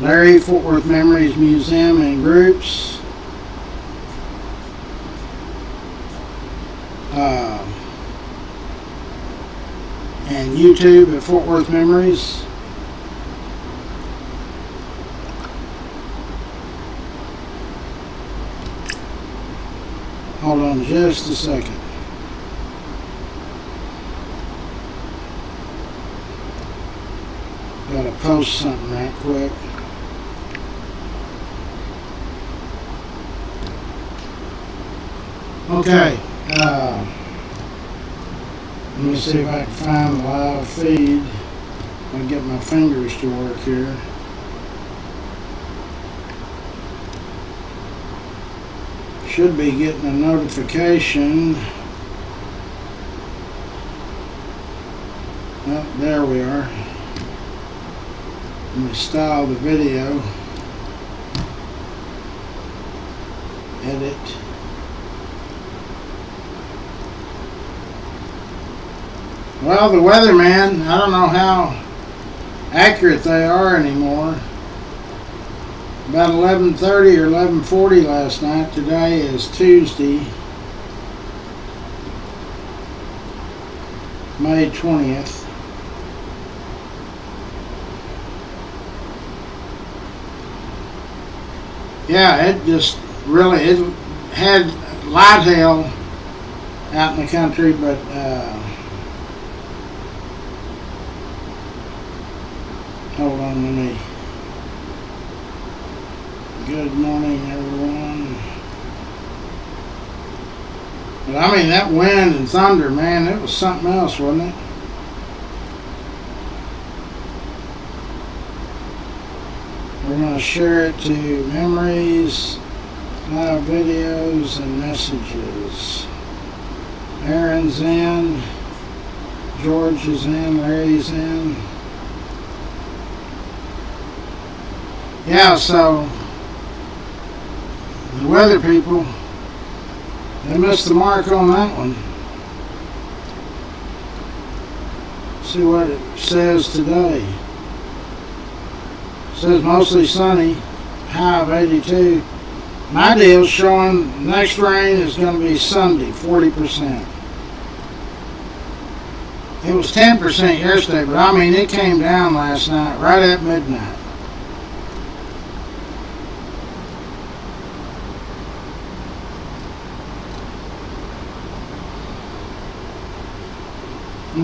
Larry, Fort Worth Memories Museum and Groups. And YouTube at Fort Worth Memories. Hold on just a second. Gotta post something right quick. Okay. Let me see if I can find the live feed. I'll get my fingers to work here. Should be getting a notification. Oh, there we are. Let me style the video. Edit. Well, the weatherman, I don't know how accurate they are anymore. About 11:30 or 11:40 last night. Today is Tuesday, May 20th. Yeah, it just really, it had light hail out in the country, but hold on, let me. Good morning, everyone. But I mean, that wind and thunder, man, it was something else, wasn't it? We're going to share it to memories, live videos, and messages. Aaron's in, George is in, Larry's in. Yeah, so the weather people, they missed the mark on that one. See what it says today. It says mostly sunny, high of 82. My deal's showing next rain is going to be Sunday, 40%. It was 10% yesterday, but I mean, it came down last night, right at midnight.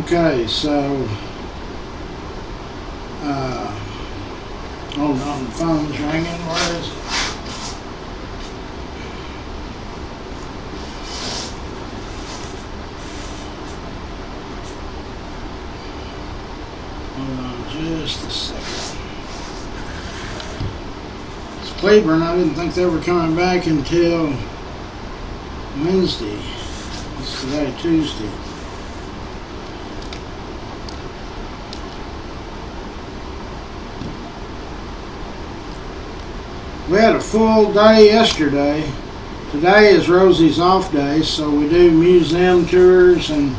Okay, so hold on, the phone's ringing. Where is it? Hold on just a second. It's Cleburne. I didn't think they were coming back until Wednesday. It's today, Tuesday. We had a full day yesterday. Today is Rosie's off day, so we do museum tours, and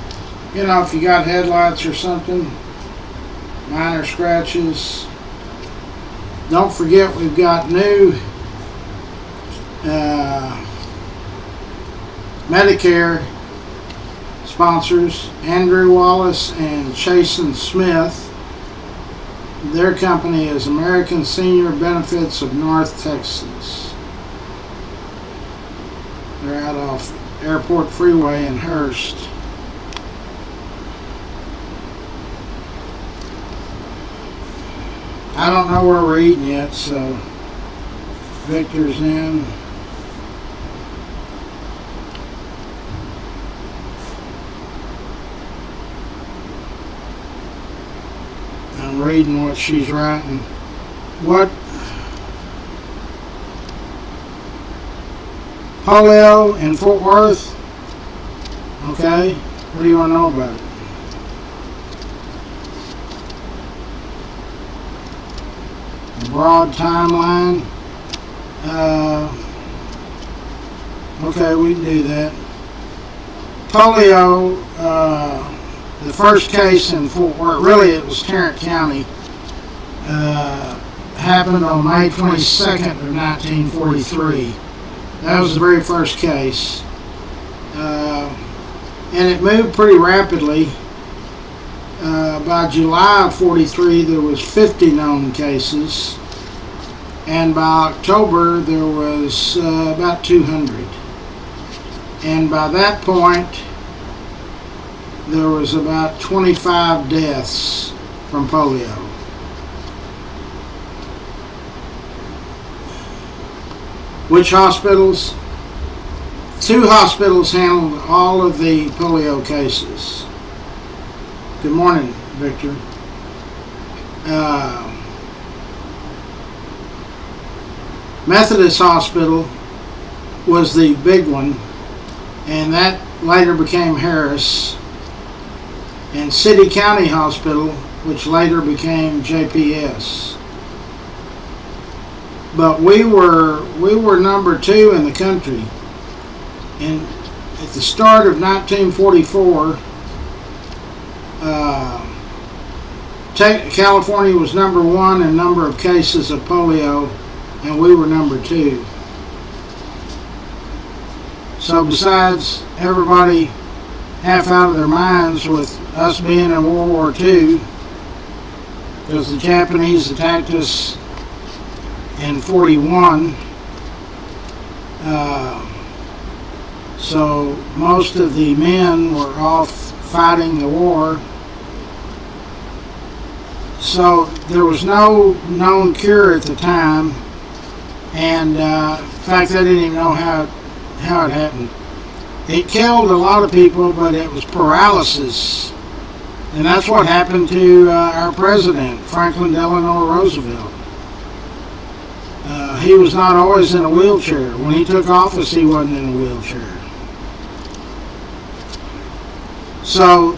you know, if you got headlights or something, minor scratches. Don't forget, we've got new Medicare sponsors, Andrew Wallace and Chasen Smith. Their company is American Senior Benefits of North Texas. They're out off Airport Freeway in Hurst. I don't know where we're eating yet, so Victor's in. I'm reading what she's writing. What? Polio in Fort Worth? Okay. What do you want to know about it? A broad timeline. Okay, we can do that. Polio, the first case in Fort Worth, really it was Tarrant County, happened on May 22nd of 1943. That was the very first case. And it moved pretty rapidly. By July of 43, there was 50 known cases. And by October, there was about 200. And by that point, there was about 25 deaths from polio. Which hospitals? 2 hospitals handled all of the polio cases. Good morning, Victor. Methodist Hospital was the big one, and that later became Harris. And City County Hospital, which later became JPS. But we were number 2 in the country. And at the start of 1944, California was number 1 in number of cases of polio, and we were number 2. So besides everybody half out of their minds with us being in World War II, because the Japanese attacked us in 41, so most of the men were off fighting the war. So there was no known cure at the time, and in fact they didn't even know how it happened. It killed a lot of people, but it was paralysis. And that's what happened to our president, Franklin Delano Roosevelt. He was not always in a wheelchair. When he took office, he wasn't in a wheelchair. So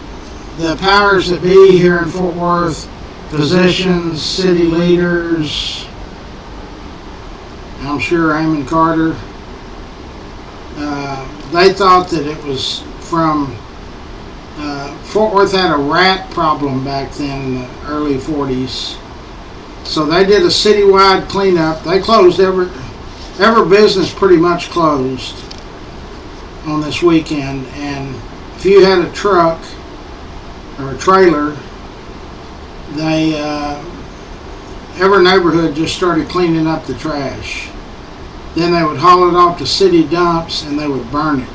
the powers that be here in Fort Worth, physicians, city leaders, I'm sure Amon Carter, they thought that it was from Fort Worth had a rat problem back then in the early 40s. So they did a citywide cleanup. They closed every business pretty much closed on this weekend. And if you had a truck or a trailer, they every neighborhood just started cleaning up the trash. Then they would haul it off to city dumps and they would burn it.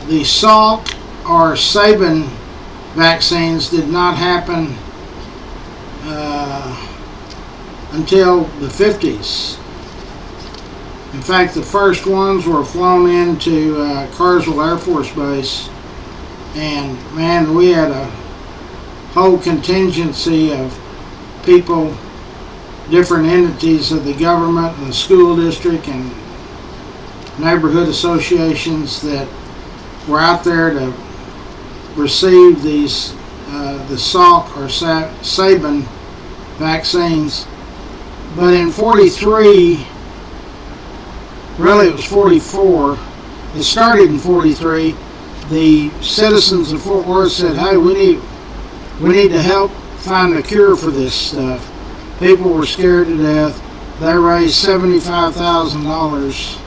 The Salk or Sabin vaccines did not happen until the 50s. In fact, the first ones were flown into Carswell Air Force Base, and man, we had a whole contingency of people, different entities of the government and the school district and neighborhood associations that were out there to receive these the Salk or Sabin vaccines. But in 43, really it was 44, it started in 43, the citizens of Fort Worth said, hey, we need to help find a cure for this stuff. People were scared to death. They raised $75,000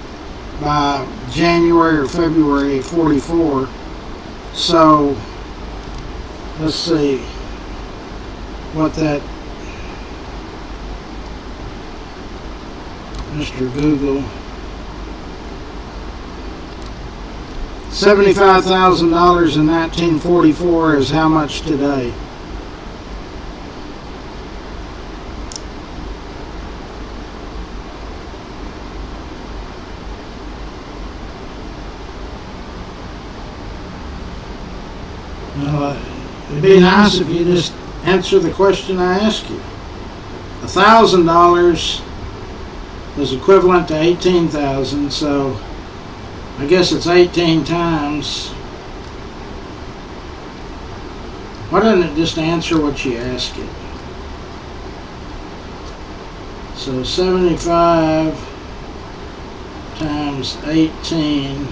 by January or February of 44. So let's see what that, Mr. Google, $75,000 in 1944 is how much today? It'd be nice if you just answer the question I asked you. $1,000 was equivalent to 18,000, so I guess it's 18 times. Why doesn't it just answer what you ask it? So 75 times 18,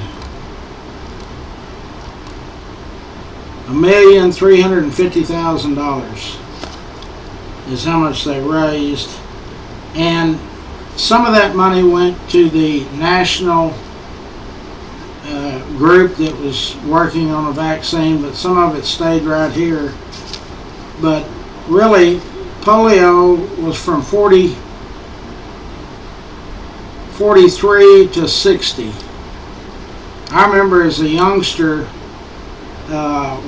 $1,350,000. is how much they raised. And some of that money went to the national group that was working on a vaccine, but some of it stayed right here. But really, polio was from 43 to 60. I remember as a youngster,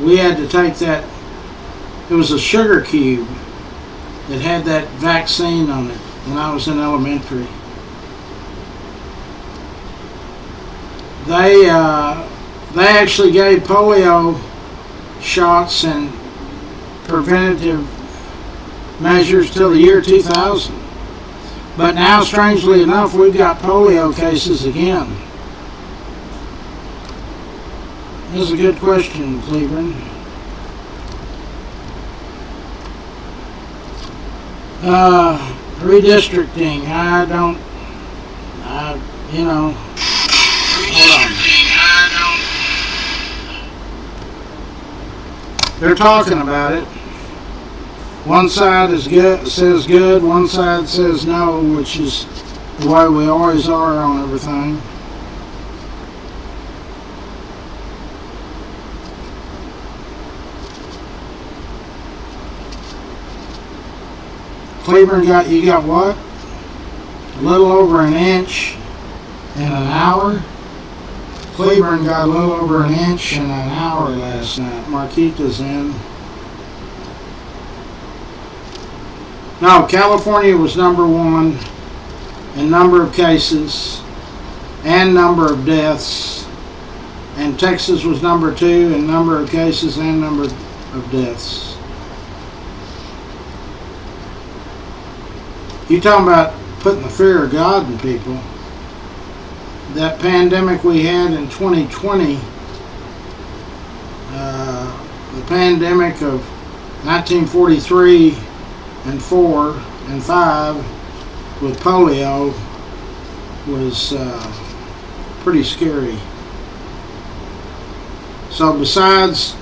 we had to take that, it was a sugar cube that had that vaccine on it when I was in elementary. They actually gave polio shots and preventative measures till the year 2000. But now, strangely enough, we've got polio cases again. This is a good question, Cleveland. Redistricting, hold on. They're talking about it. One side says good, one side says no, which is the way we always are on everything. Cleveland you got what? A little over an inch in an hour. Cleveland got a little over an inch in an hour last night. Marquita's in. No, California was number one in number of cases and number of deaths, and Texas was number two in number of cases and number of deaths. You talking about putting the fear of God in people. That pandemic we had in 2020, the pandemic of 1943 and 4 and 5 with polio was pretty scary. So besides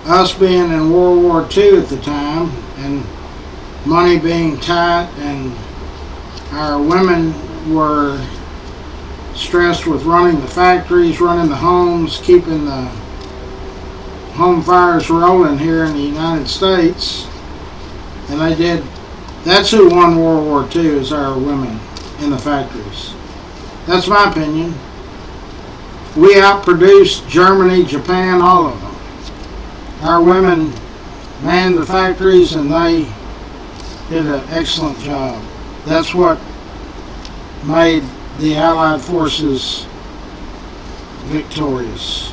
us being in World War II at the time and money being tight, and our women were stressed with running the factories, running the homes, keeping the home fires rolling here in the United States. And they did. That's who won World War II, is our women in the factories. That's my opinion. We outproduced Germany, Japan, all of them. Our women manned the factories and they did an excellent job. That's what made the Allied forces victorious.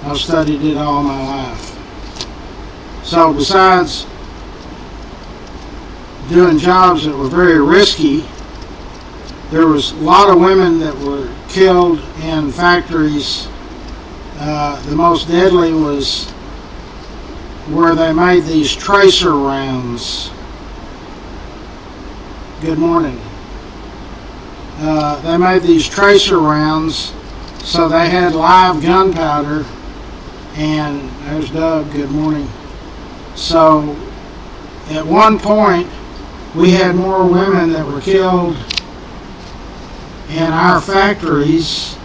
I've studied it all my life. So besides doing jobs that were very risky, there was a lot of women that were killed in factories. The most deadly was where they made these tracer rounds. Good morning. They made these tracer rounds, so they had live gunpowder. And there's Doug. Good morning. So at one point, we had more women that were killed in our factories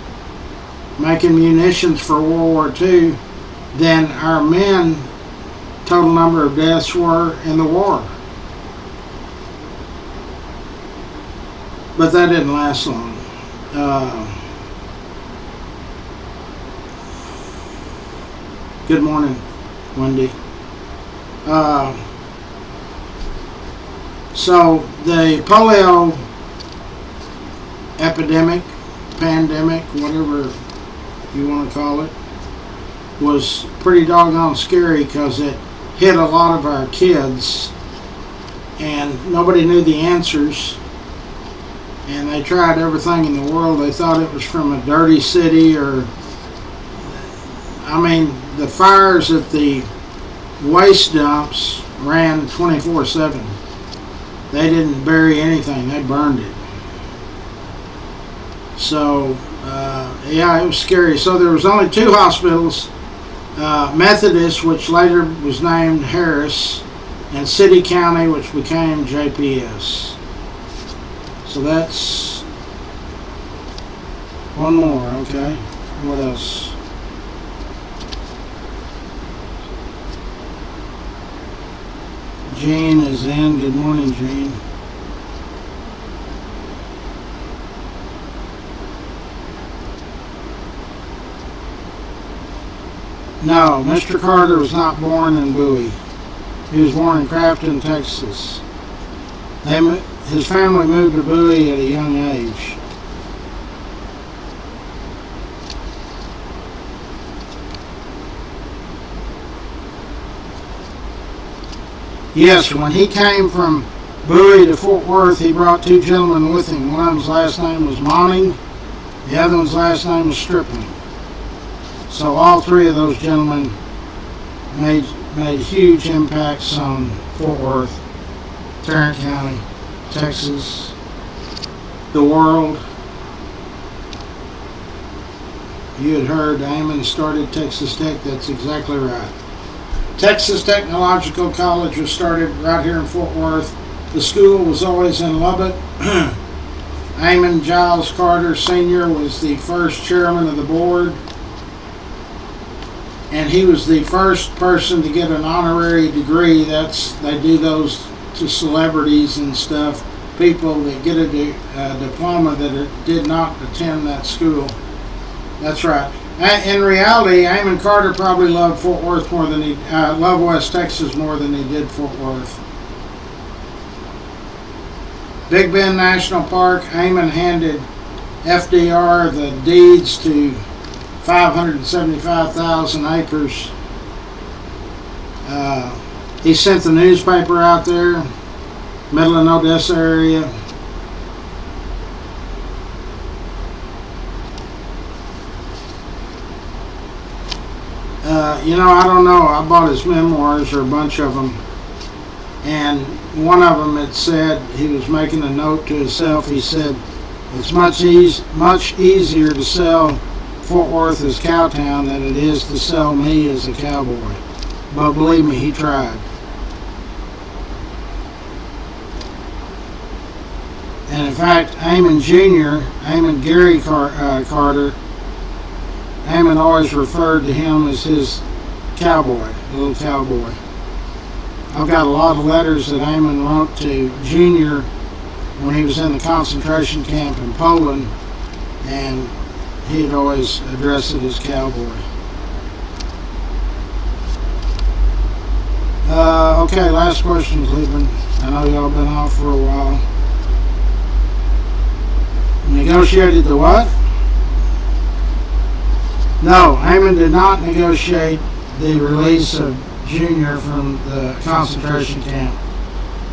making munitions for World War II than our men, total number of deaths, were in the war. But that didn't last long. Good morning, Wendy. So the polio epidemic, pandemic, whatever you want to call it, was pretty doggone scary because it hit a lot of our kids and nobody knew the answers. And they tried everything in the world. They thought it was from a dirty city, or, I mean, the fires at the waste dumps ran 24/7. They didn't bury anything, they burned it. So, yeah, it was scary. So there was only two hospitals, Methodist, which later was named Harris, and City County, which became JPS. So that's one more, okay? What else? Jean is in. Good morning, Jean. No, Mr. Carter was not born in Bowie. He was born in Crafton, Texas. His family moved to Bowie at a young age. Yes, when he came from Bowie to Fort Worth, he brought two gentlemen with him. One of them's last name was Monning, the other one's last name was Stripling. So all three of those gentlemen made huge impacts on Fort Worth, Tarrant County, Texas, the world. You had heard Amon started Texas Tech. That's exactly right. Texas Technological College was started right here in Fort Worth. The school was always in Lubbock. Amon Giles Carter Sr. was the first chairman of the board. And he was the first person to get an honorary degree. They do those to celebrities and stuff. People that get a diploma that did not attend that school. That's right. In reality, Amon Carter probably loved Fort Worth more than loved West Texas more than he did Fort Worth. Big Bend National Park. Amon handed FDR the deeds to 575,000 acres. He sent the newspaper out there, Midland, Odessa area. I don't know. I bought his memoirs, or a bunch of them, and one of them it said, he was making a note to himself. He said, "It's much easier to sell Fort Worth as Cowtown than it is to sell me as a cowboy." But believe me, he tried. And in fact, Amon Jr., Amon Gary Carter, Amon always referred to him as his cowboy, little cowboy. I've got a lot of letters that Amon wrote to Junior when he was in the concentration camp in Poland, and he'd always address it as cowboy. Okay, last question, Cleveland. I know y'all been off for a while. Negotiated the what? No, Amon did not negotiate the release of Junior from the concentration camp.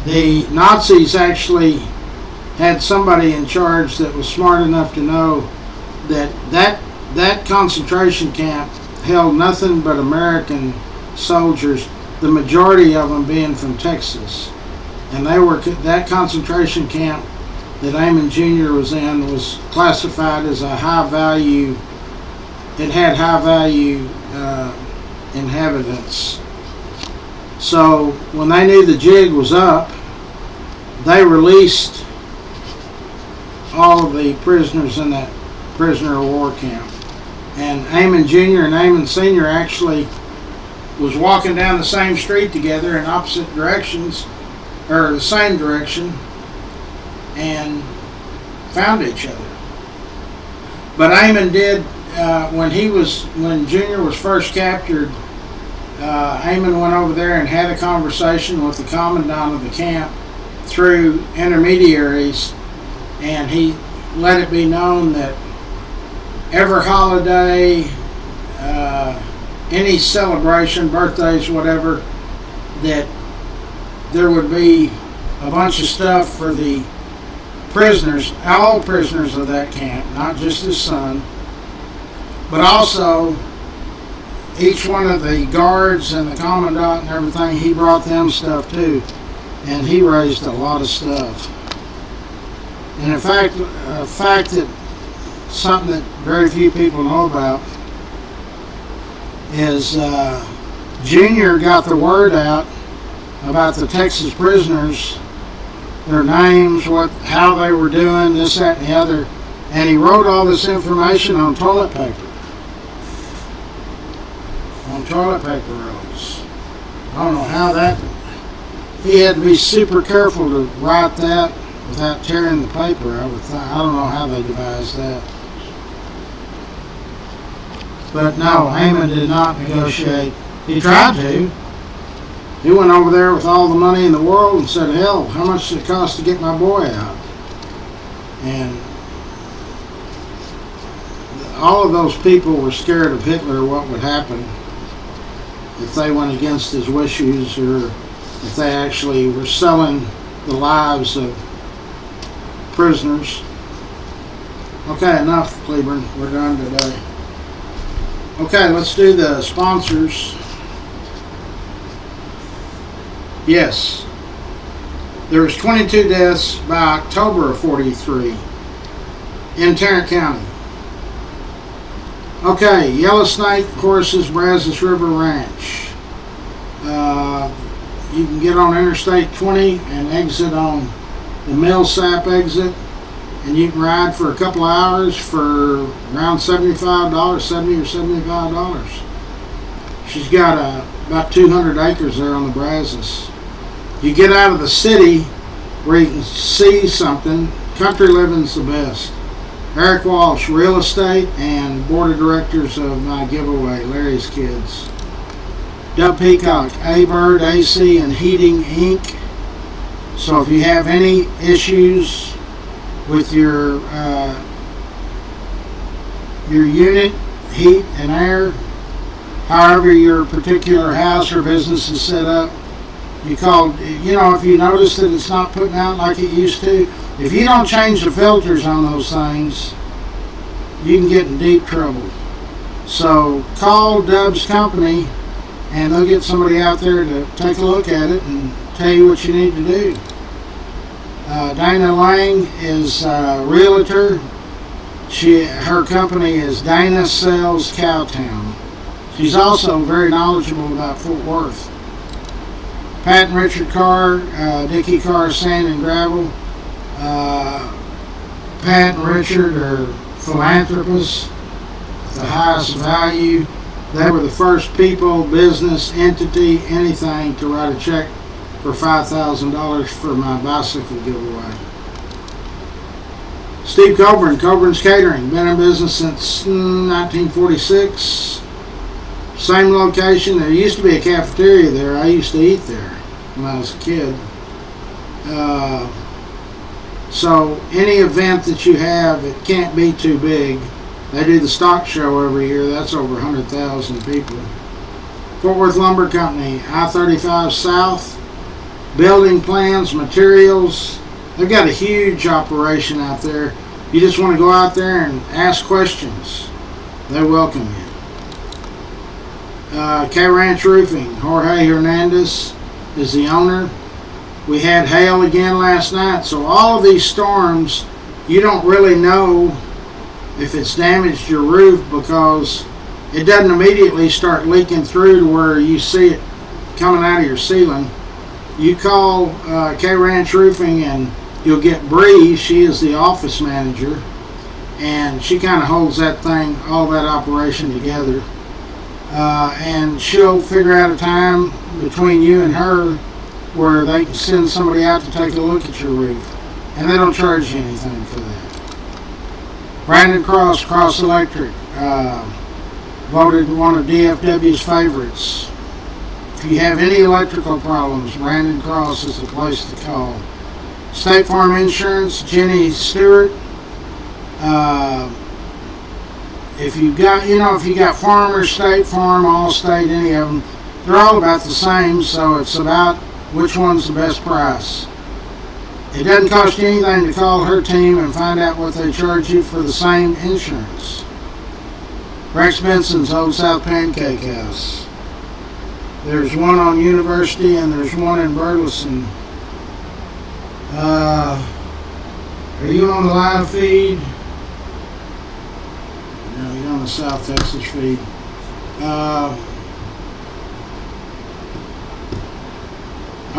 The Nazis actually had somebody in charge that was smart enough to know that concentration camp held nothing but American soldiers, the majority of them being from Texas. And that concentration camp that Amon Jr. was in was classified as a high value. It had high value inhabitants. So when they knew the jig was up, they released all of the prisoners in that prisoner of war camp. And Amon Jr. and Amon Sr. actually was walking down the same street together in opposite directions, or the same direction, and found each other. But Amon did, when Junior was first captured, Amon went over there and had a conversation with the commandant of the camp through intermediaries, and he let it be known that every holiday, any celebration, birthdays, whatever, that there would be a bunch of stuff for the prisoners, all prisoners of that camp, not just his son, but also each one of the guards and the commandant and everything, he brought them stuff too, and he raised a lot of stuff. And in fact, a fact that something that very few people know about is Junior got the word out about the Texas prisoners, their names, how they were doing, this, that, and the other. And he wrote all this information on toilet paper. On toilet paper rolls. I don't know how that... He had to be super careful to write that without tearing the paper. I don't know how they devised that. But no, Haman did not negotiate. He tried to. He went over there with all the money in the world and said, hell, how much does it cost to get my boy out? And all of those people were scared of Hitler, what would happen if they went against his wishes, or if they actually were selling the lives of prisoners. Okay, enough, Cleburne. We're done today. Okay, let's do the sponsors. Yes, there was 22 deaths by October of 43 in Tarrant County. Okay, Yellow Snake Horses, Brazos River Ranch. You can get on Interstate 20 and exit on the Millsap exit, and you can ride for a couple of hours for around $75, $70 or $75. She's got about 200 acres there on the Brazos. You get out of the city where you can see something. Country living's the best. Eric Walsh, real estate and board of directors of my giveaway, Larry's Kids. Doug Peacock, A-Bird, AC and Heating Inc. So if you have any issues with your unit, heat and air, however your particular house or business is set up, you call, if you notice that it's not putting out like it used to, if you don't change the filters on those things, you can get in deep trouble. So call Dub's company and they'll get somebody out there to take a look at it and tell you what you need to do. Dana Lang is a realtor. Her company is Dana Sells Cowtown. She's also very knowledgeable about Fort Worth. Pat and Richard Carr, Dickie Carr Sand and Gravel. Pat and Richard are philanthropists at the highest value. They were the first people, business, entity, anything to write a check for $5,000 for my bicycle giveaway. Steve Coburn, Coburn's Catering, been in business since 1946. Same location. There used to be a cafeteria there. I used to eat there when I was a kid. So any event that you have, it can't be too big. They do the stock show every year. That's over 100,000 people. Fort Worth Lumber Company, I-35 South, building plans, materials. They've got a huge operation out there. You just want to go out there and ask questions. They welcome you. K-Ranch Roofing, Jorge Hernandez is the owner. We had hail again last night, so all of these storms, you don't really know if it's damaged your roof because it doesn't immediately start leaking through to where you see it coming out of your ceiling. You call K-Ranch Roofing and you'll get Bree. She is the office manager, and she kind of holds that thing, all that operation together. And she'll figure out a time between you and her where they can send somebody out to take a look at your roof, and they don't charge you anything for that. Brandon Cross, Cross Electric, voted one of DFW's favorites. If you have any electrical problems, Brandon Cross is the place to call. State Farm Insurance, Jenny Stewart. If you got Farmers, State Farm, Allstate, any of them, they're all about the same, so it's about which one's the best price. It doesn't cost you anything to call her team and find out what they charge you for the same insurance. Rex Benson's Old South Pancake House. There's one on University and there's one in Burleson. Are you on the live feed? No, you're on the South Texas feed.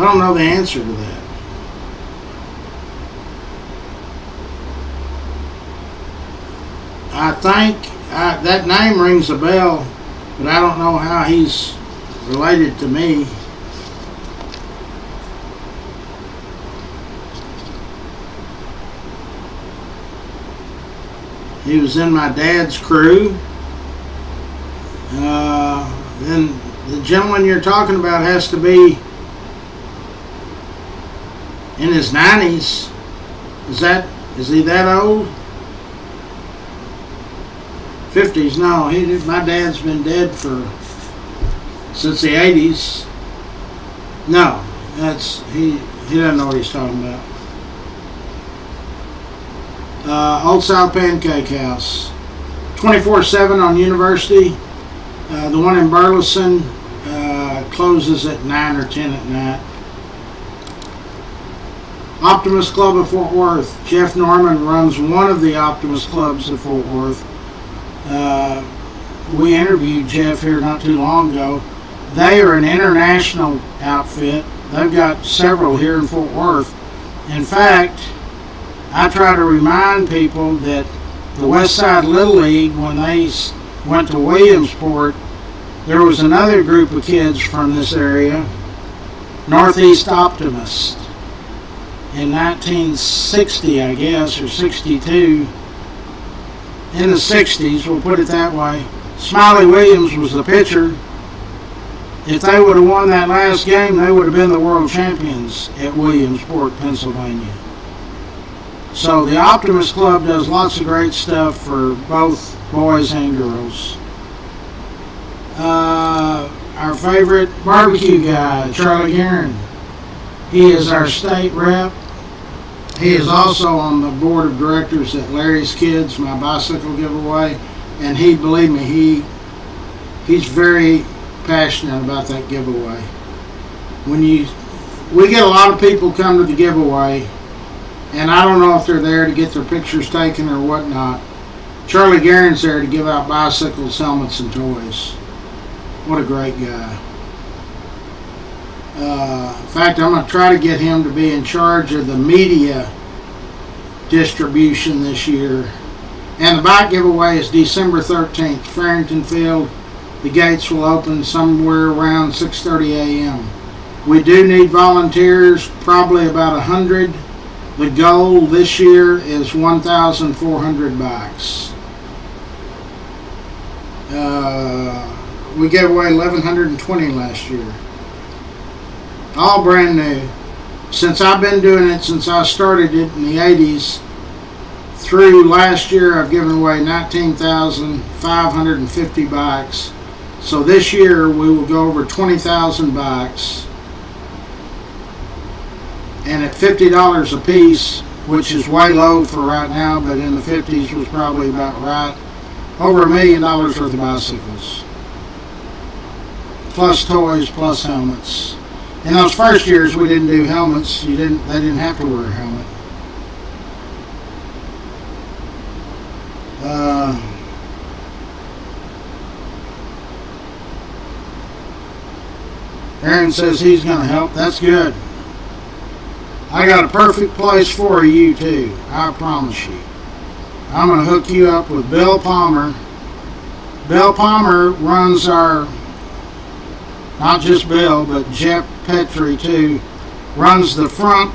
I don't know the answer to that. I think that name rings a bell, but I don't know how he's related to me. He was in my dad's crew. Then the gentleman you're talking about has to be in his 90s. Is he that old? 50s? No, my dad's been dead since the 80s. No, he doesn't know what he's talking about. Old South Pancake House, 24/7 on University. The one in Burleson closes at 9 or 10 at night. Optimist Club of Fort Worth. Jeff Norman runs one of the Optimist Clubs of Fort Worth. We interviewed Jeff here not too long ago. They are an international outfit. They've got several here in Fort Worth. In fact, I try to remind people that the West Side Little League, when they went to Williamsport, there was another group of kids from this area, Northeast Optimist, in 1960, I guess, or 62. In the 60s, we'll put it that way. Smiley Williams was the pitcher. If they would have won that last game, they would have been the world champions at Williamsport, Pennsylvania. So the Optimist Club does lots of great stuff for both boys and girls. Our favorite barbecue guy, Charlie Guerin. He is our state rep. He is also on the board of directors at Larry's Kids, my bicycle giveaway. And believe me, he's very passionate about that giveaway. We get a lot of people come to the giveaway, and I don't know if they're there to get their pictures taken or whatnot. Charlie Guerin's there to give out bicycles, helmets, and toys. What a great guy. In fact, I'm going to try to get him to be in charge of the media distribution this year. And the bike giveaway is December 13th, Farrington Field. The gates will open somewhere around 6:30 a.m. We do need volunteers, probably about 100. The goal this year is 1,400 bikes. We gave away 1,120 last year. All brand new. Since I've been doing it, since I started it in the 80s, through last year I've given away 19,550 bikes. So this year we will go over 20,000 bikes. And at $50 a piece, which is way low for right now, but in the 50s was probably about right, over $1 million worth of bicycles. Plus toys, plus helmets. In those first years we didn't do helmets. They didn't have to wear a helmet. Aaron says he's going to help. That's good. I got a perfect place for you too. I promise you. I'm going to hook you up with Bill Palmer. Bill Palmer runs our, not just Bill, but Jeff Petrie too, runs the front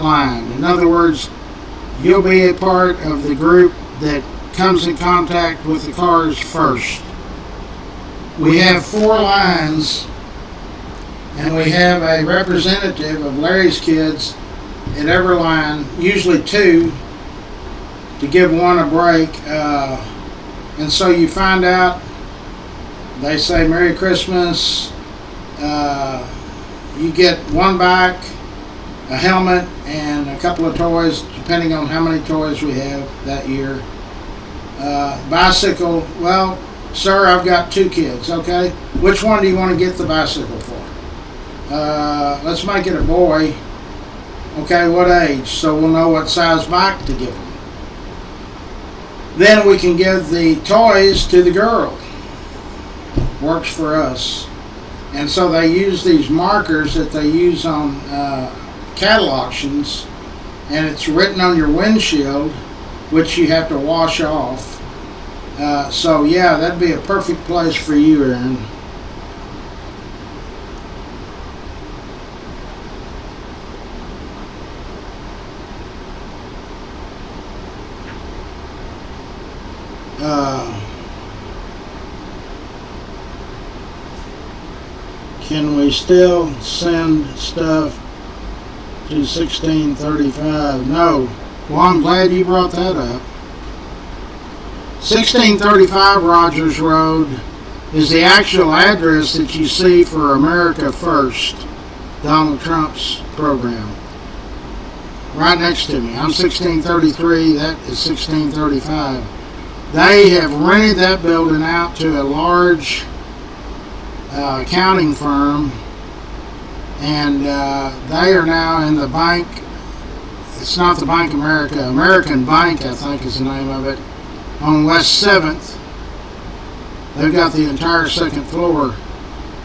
line. In other words, you'll be a part of the group that comes in contact with the cars first. We have 4 lines, and we have a representative of Larry's Kids at every line, usually 2, to give one a break. And so you find out, they say Merry Christmas, you get 1 bike, a helmet, and a couple of toys, depending on how many toys we have that year. Bicycle, well, sir, I've got 2 kids, okay? Which one do you want to get the bicycle for? Let's make it a boy. Okay, what age? So we'll know what size bike to give them. Then we can give the toys to the girl. Works for us. And so they use these markers that they use on cattle auctions, and it's written on your windshield, which you have to wash off. So yeah, that'd be a perfect place for you, Aaron. Can we still send stuff to 1635? No. Well, I'm glad you brought that up. 1635 Rogers Road is the actual address that you see for America First, Donald Trump's program. Right next to me. I'm 1633, that is 1635. They have rented that building out to a large accounting firm, and they are now in the bank. It's not the Bank America, American Bank, I think is the name of it, on West 7th. They've got the entire second floor.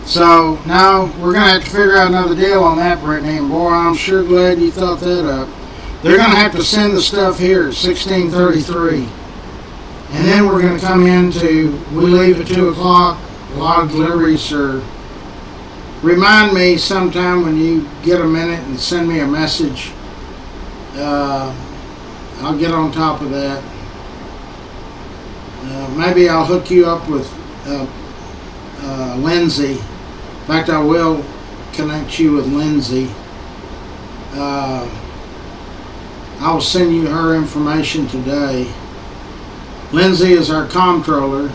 So now we're going to have to figure out another deal on that, Brittany, and boy, I'm sure glad you thought that up. They're going to have to send the stuff here at 1633. And then we're going to come into, we leave at 2 o'clock. A lot of deliveries are, remind me sometime when you get a minute and send me a message. I'll get on top of that. Maybe I'll hook you up with Lindsay. In fact, I will connect you with Lindsay. I will send you her information today. Lindsay is our comptroller.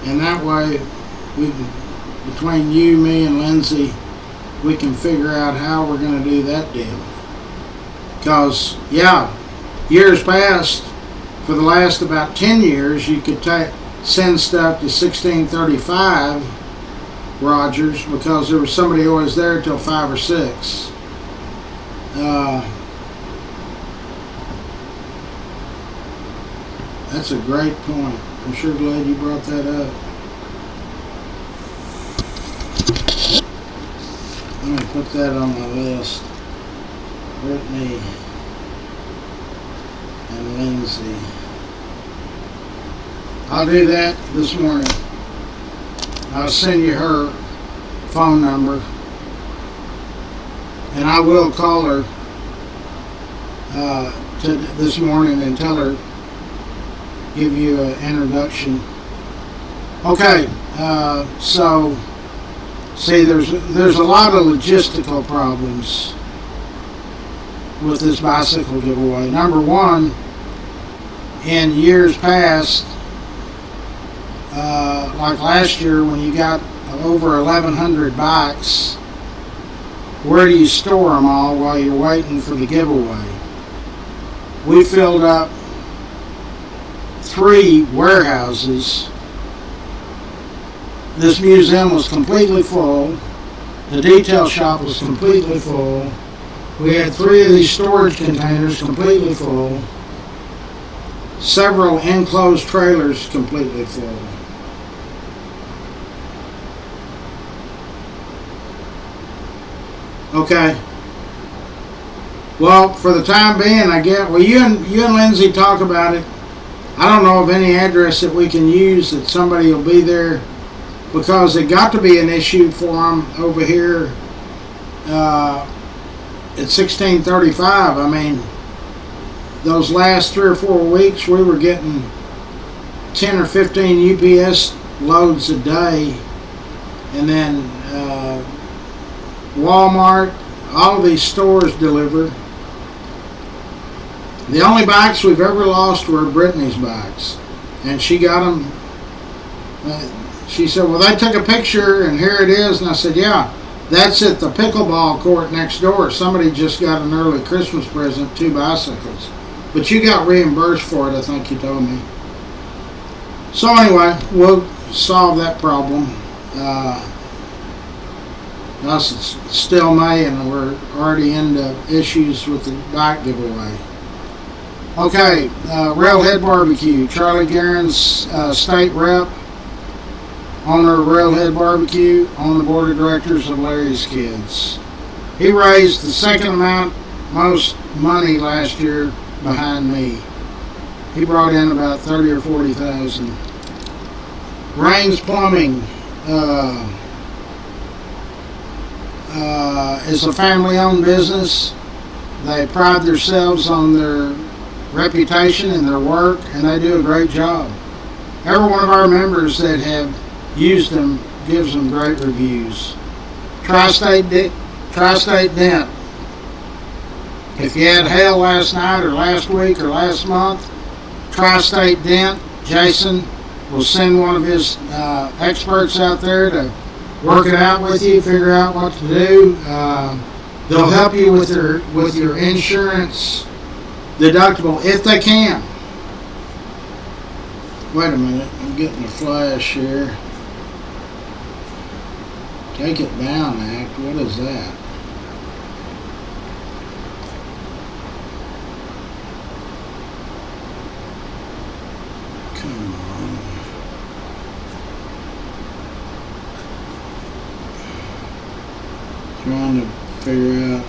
And that way, between you, me, and Lindsay, we can figure out how we're going to do that deal. Because, yeah, years past, for the last about 10 years, you could send stuff to 1635 Rogers because there was somebody always there till 5 or 6. That's a great point. I'm sure glad you brought that up. I'm going to put that on my list. Brittany and Lindsay. I'll do that this morning. I'll send you her phone number. And I will call her this morning and tell her, give you an introduction. Okay, so see, there's a lot of logistical problems with this bicycle giveaway. Number one, in years past, like last year when you got over 1,100 bikes, where do you store them all while you're waiting for the giveaway? We filled up 3 warehouses. This museum was completely full. The detail shop was completely full. We had 3 of these storage containers completely full. Several enclosed trailers completely full. Okay. Well, for the time being, I get. Well, you and Lindsay talk about it. I don't know of any address that we can use that somebody will be there, because it got to be an issue for them over here at 1635. I mean, those last 3 or 4 weeks, we were getting 10 or 15 UPS loads a day, and then Walmart, all of these stores deliver. The only bikes we've ever lost were Brittany's bikes, and she got them. She said, well, they took a picture and here it is, and I said, yeah, that's at the pickleball court next door. Somebody just got an early Christmas present, 2 bicycles, but you got reimbursed for it, I think you told me. So anyway, we'll solve that problem. It's still May and we're already into issues with the bike giveaway. Okay, Railhead Barbecue, Charlie Guerin's state rep. owner of Railhead Barbecue, on the board of directors of Larry's Kids. He raised the second most money last year behind me. He brought in about 30 or 40,000. Raines Plumbing is a family-owned business. They pride themselves on their reputation and their work, and they do a great job. Every one of our members that have used them gives them great reviews. Tri-State Dent. If you had hail last night or last week or last month, Tri-State Dent, Jason will send one of his experts out there to work it out with you, figure out what to do. They'll help you with your insurance deductible if they can. Wait a minute, I'm getting a flash here. Take It Down Act, what is that? Come on. Trying to figure out.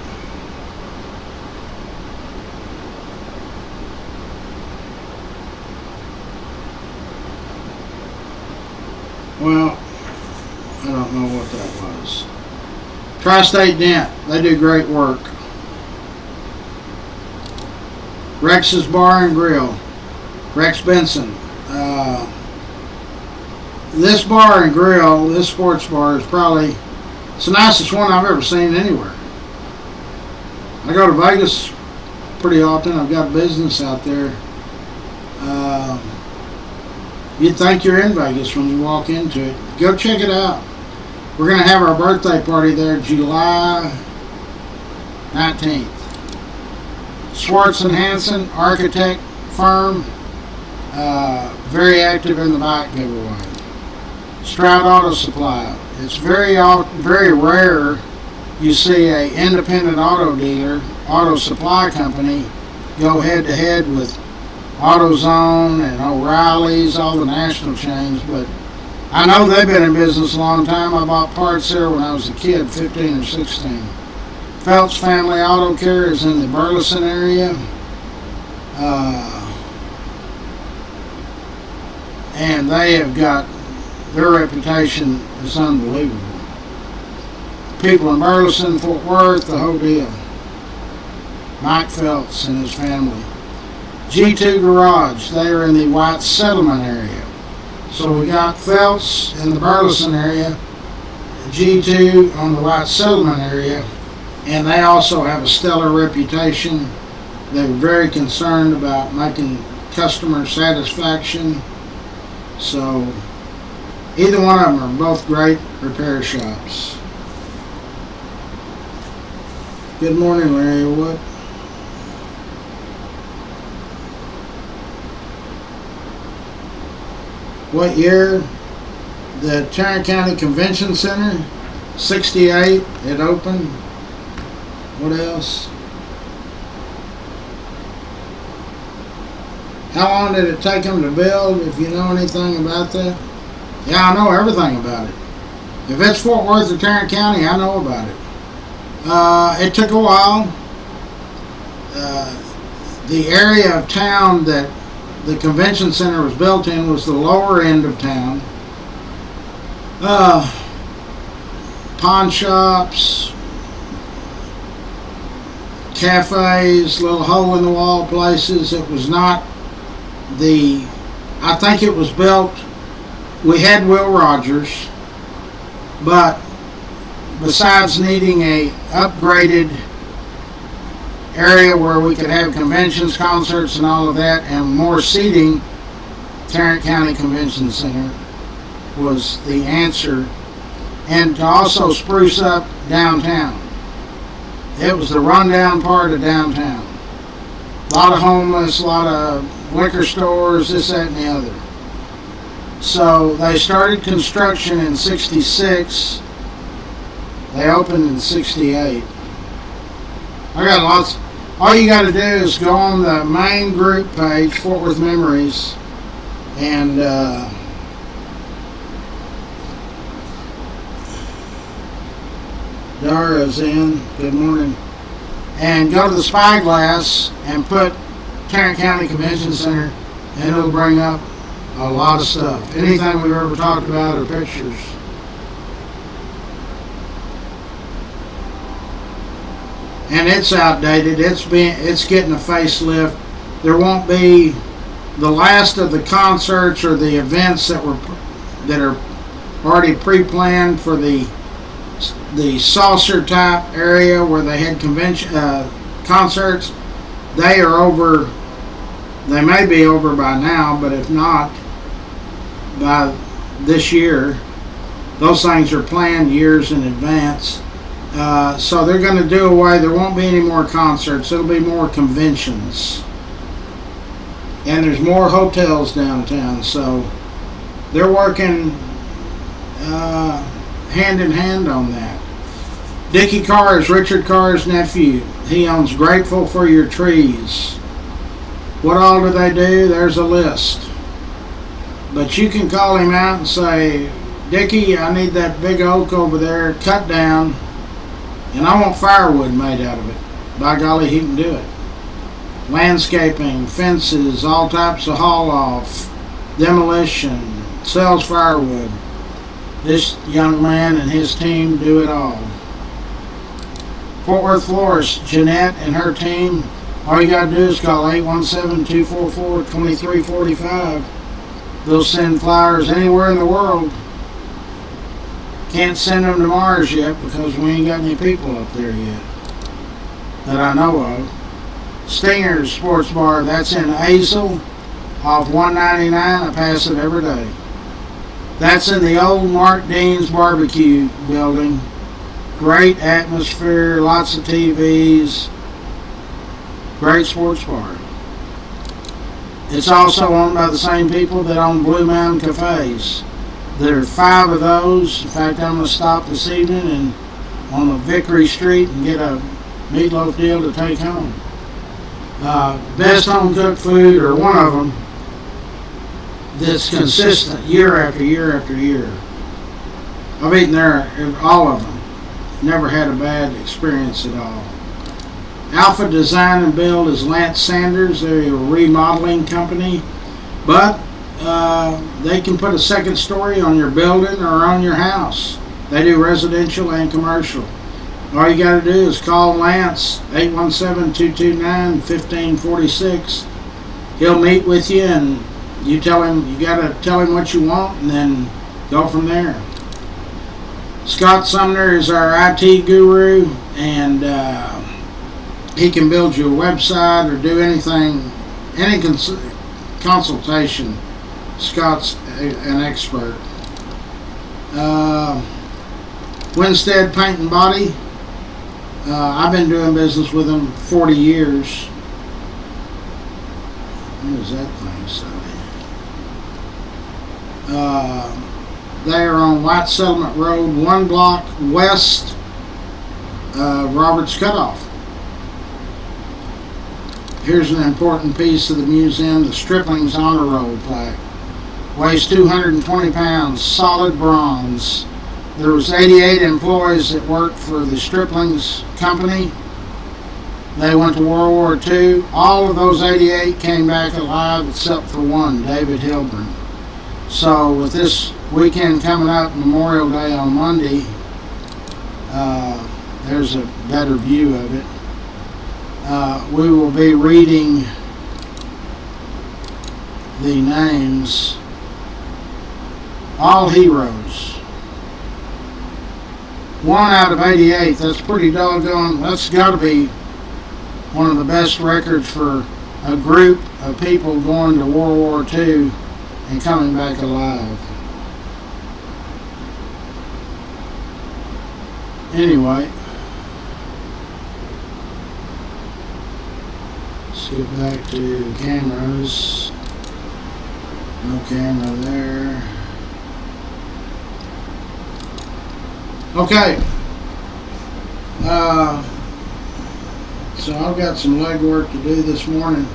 Well, I don't know what that was. Tri-State Dent, they do great work. Rex's Bar and Grill, Rex Benson. This bar and grill, this sports bar, is probably it's the nicest one I've ever seen anywhere. I go to Vegas pretty often. I've got a business out there. You'd think you're in Vegas when you walk into it. Go check it out. We're going to have our birthday party there July 19th. Swartz and Hanson, architect firm, very active in the bike giveaway. Stroud Auto Supply. It's very rare you see a independent auto dealer, auto supply company, go head to head with AutoZone and O'Reilly's, all the national chains, but I know they've been in business a long time. I bought parts there when I was a kid, 15 or 16. Phelps Family Auto Care is in the Burleson area. And they have got, their reputation is unbelievable. People in Burleson, Fort Worth, the whole deal. Mike Phelps and his family. G2 Garage, they are in the White Settlement area. So we got Phelps in the Burleson area, G2 on the White Settlement area, and they also have a stellar reputation. They're very concerned about making customer satisfaction. So either one of them are both great repair shops. Good morning, Larry Wood. What year? The Tarrant County Convention Center, 68, it opened. What else? How long did it take them to build, if you know anything about that? Yeah, I know everything about it. If it's Fort Worth or Tarrant County, I know about it. It took a while. The area of town that the convention center was built in was the lower end of town. Pawn shops, cafes, little hole-in-the-wall places. It was not I think it was built, we had Will Rogers, but besides needing a upgraded area where we could have conventions, concerts, and all of that, and more seating, Tarrant County Convention Center was the answer. And to also spruce up downtown. It was the rundown part of downtown. A lot of homeless, a lot of liquor stores, this, that, and the other. So they started construction in 66. They opened in 68. I got lots. All you got to do is go on the main group page, Fort Worth Memories, and Dara's in. Good morning. And go to the Spyglass and put Tarrant County Convention Center, and it'll bring up a lot of stuff. Anything we've ever talked about or pictures. And it's outdated. It's getting a facelift. There won't be the last of the concerts or the events that are already pre-planned for the saucer type area where they had convention concerts. They are over. They may be over by now, but if not by this year, those things are planned years in advance. So they're going to do away. There won't be any more concerts. It'll be more conventions. And there's more hotels downtown. So they're working hand in hand on that. Dickie Carr is Richard Carr's nephew. He owns Grateful for Your Trees. What all do they do? There's a list. But you can call him out and say, Dickie, I need that big oak over there cut down, and I want firewood made out of it. By golly, he can do it. Landscaping, fences, all types of haul off, demolition, sells firewood. This young man and his team do it all. Fort Worth Florist, Jeanette and her team, all you got to do is call 817-244-2345. They'll send flyers anywhere in the world. Can't send them to Mars yet because we ain't got any people up there yet that I know of. Stinger's Sports Bar, that's in Azle off 199. I pass it every day. That's in the old Mark Dean's Barbecue building. Great atmosphere, lots of TVs. Great sports bar. It's also owned by the same people that own Blue Mountain Cafes. There are 5 of those. In fact, I'm going to stop this evening and on the Vickery Street and get a meatloaf deal to take home. Best home cooked food, or one of them, that's consistent year after year after year. I've eaten there, all of them. Never had a bad experience at all. Alpha Design and Build is Lance Sanders. They're a remodeling company, but they can put a second story on your building or on your house. They do residential and commercial. All you got to do is call Lance, 817-229-1546. He'll meet with you, and you got to tell him what you want, and then go from there. Scott Sumner is our IT guru, and he can build you a website or do anything, any consultation. Scott's an expert. Winstead Paint and Body. I've been doing business with them 40 years. What does that thing say? They are on White Settlement Road, 1 block west of Roberts Cutoff. Here's an important piece of the museum, the Stripling's Honor Roll plaque. Weighs 220 pounds, solid bronze. There was 88 employees that worked for the Stripling's company. They went to World War II. All of those 88 came back alive except for one, David Hilburn. So with this weekend coming up, Memorial Day on Monday, there's a better view of it. We will be reading the names. All heroes. 1 out of 88. That's pretty doggone. That's got to be one of the best records for a group of people going to World War II and coming back alive. Anyway, let's get back to cameras. No camera there. Okay. So I've got some legwork to do this morning.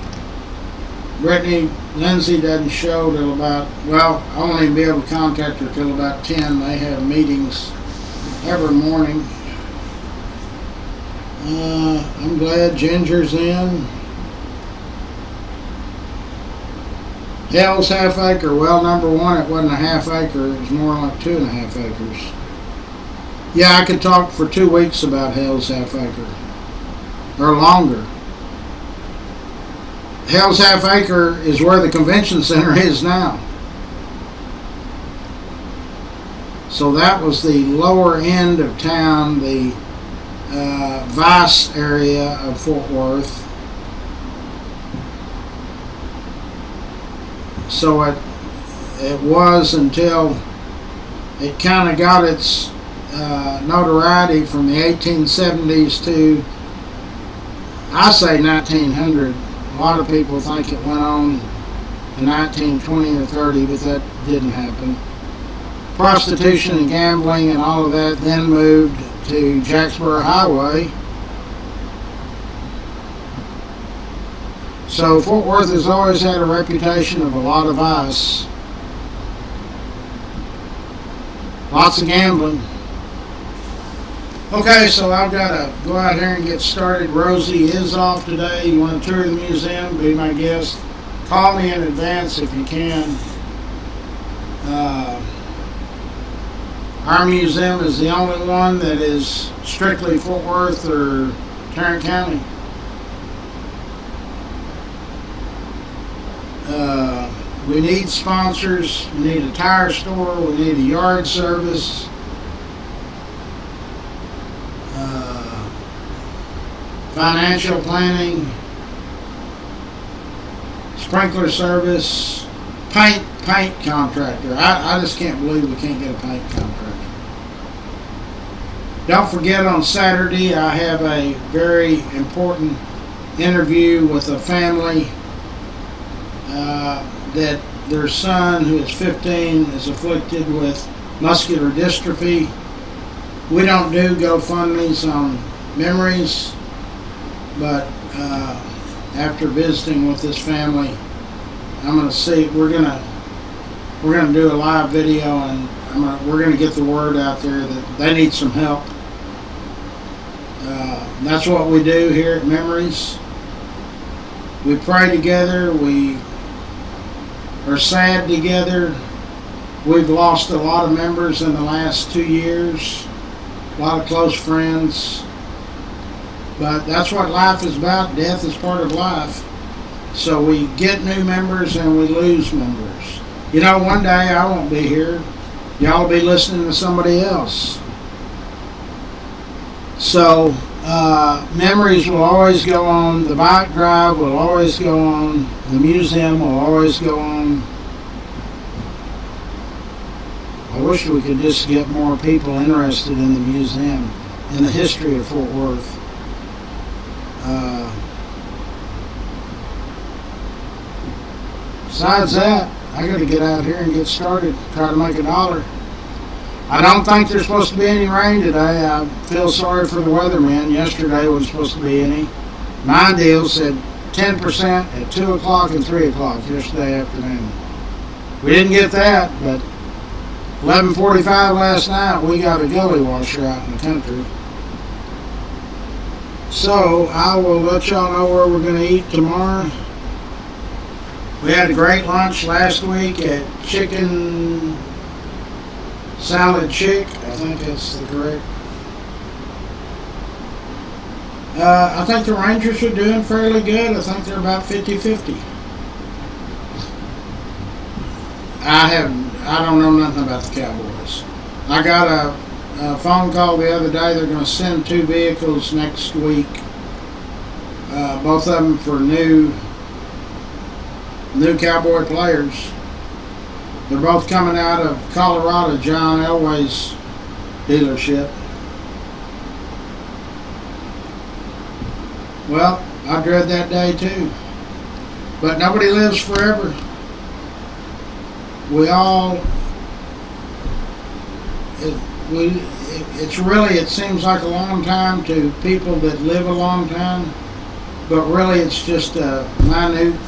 Brittany Lindsay doesn't show till about, well, I won't even be able to contact her till about 10. They have meetings every morning. I'm glad Ginger's in. Hell's Half Acre. Well, number one, it wasn't a half acre. It was more like 2.5 acres. Yeah, I could talk for 2 weeks about Hell's Half Acre. Or longer. Hell's Half Acre is where the convention center is now. So that was the lower end of town, the Vice area of Fort Worth. So it was until it kind of got its notoriety from the 1870s to, I say, 1900. A lot of people think it went on in 1920 or 30, but that didn't happen. Prostitution and gambling and all of that then moved to Jacksboro Highway. So Fort Worth has always had a reputation of a lot of vice. Lots of gambling. Okay, so I've got to go out here and get started. Rosie is off today. You want to tour the museum, be my guest. Call me in advance if you can. Our museum is the only one that is strictly Fort Worth or Tarrant County. We need sponsors. We need a tire store. We need a yard service. Financial planning. Sprinkler service. Paint contractor. I just can't believe we can't get a paint contractor. Don't forget, on Saturday I have a very important interview with a family that their son, who is 15, is afflicted with muscular dystrophy. We don't do GoFundMes on memories, but after visiting with this family, I'm going to see. We're going to do a live video, and we're going to get the word out there that they need some help. That's what we do here at Memories. We pray together. We are sad together. We've lost a lot of members in the last 2 years. A lot of close friends. But that's what life is about. Death is part of life. So we get new members and we lose members. You know, one day I won't be here. Y'all will be listening to somebody else. So memories will always go on. The bike drive will always go on. The museum will always go on. I wish we could just get more people interested in the museum, in the history of Fort Worth. Besides that, I got to get out here and get started, try to make $1. I don't think there's supposed to be any rain today. I feel sorry for the weatherman. Yesterday wasn't supposed to be any. My deal said 10% at 2 o'clock and 3 o'clock yesterday afternoon. We didn't get that, but 11:45 last night, we got a gully washer out in the country. So I will let y'all know where we're going to eat tomorrow. We had a great lunch last week at Chicken Salad Chick. I think that's the correct. I think the Rangers are doing fairly good. I think they're about 50-50. I don't know nothing about the Cowboys. I got a phone call the other day. They're going to send 2 vehicles next week. Both of them for new Cowboy players. They're both coming out of Colorado, John Elway's dealership. Well, I dread that day too. But nobody lives forever. We all, it seems like a long time to people that live a long time, but really it's just a minute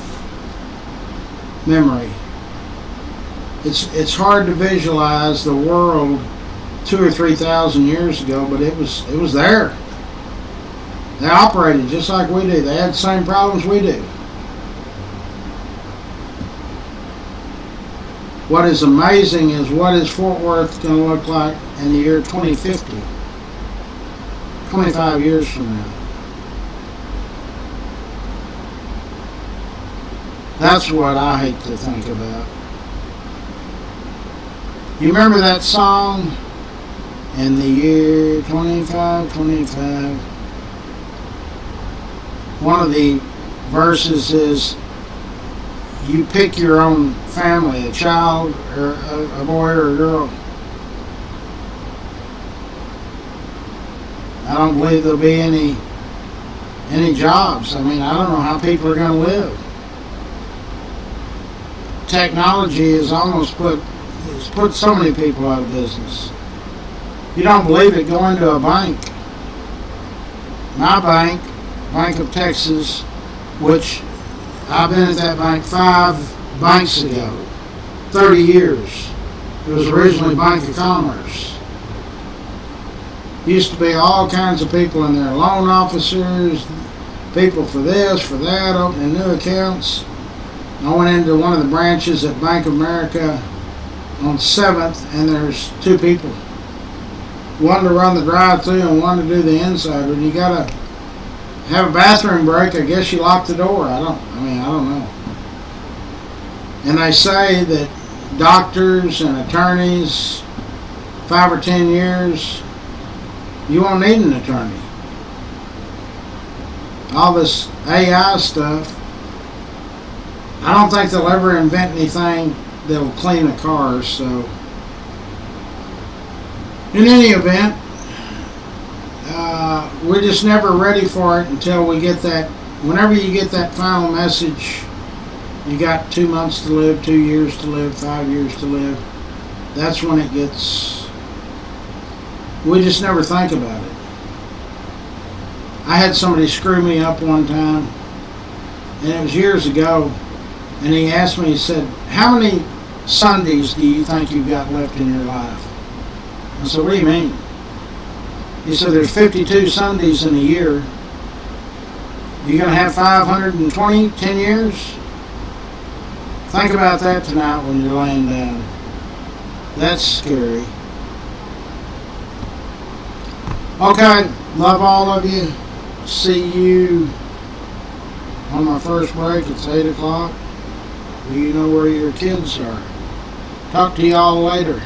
memory. It's hard to visualize the world 2,000 or 3,000 years ago, but it was there. They operated just like we do. They had the same problems we do. What is amazing is what is Fort Worth going to look like in the year 2050, 25 years from now. That's what I hate to think about. You remember that song, in the year 2525? One of the verses is, you pick your own family, a child, or a boy or a girl. I don't believe there'll be any jobs. I mean, I don't know how people are going to live. Technology has put so many people out of business. You don't believe it, go into a bank. My bank, Bank of Texas, which I've been at that bank 5 banks ago, 30 years. It was originally Bank of Commerce. Used to be all kinds of people in there, loan officers, people for this, for that, opening new accounts. I went into one of the branches at Bank of America on 7th, and there's 2 people. One to run the drive-thru and one to do the inside. When you gotta have a bathroom break, I guess you lock the door. I don't know. And they say that doctors and attorneys, 5 or 10 years, you won't need an attorney. All this AI stuff, I don't think they'll ever invent anything that'll clean a car, so. In any event, we're just never ready for it until we get that. Whenever you get that final message, you got 2 months to live, 2 years to live, 5 years to live. That's when it gets. We just never think about it. I had somebody screw me up one time, and it was years ago, and he asked me, he said, how many Sundays do you think you've got left in your life? I said, what do you mean? He said, there's 52 Sundays in a year. You're going to have 520, 10 years? Think about that tonight when you're laying down. That's scary. Okay, love all of you. See you on my first break. It's 8 o'clock. You know where your kids are. Talk to y'all later.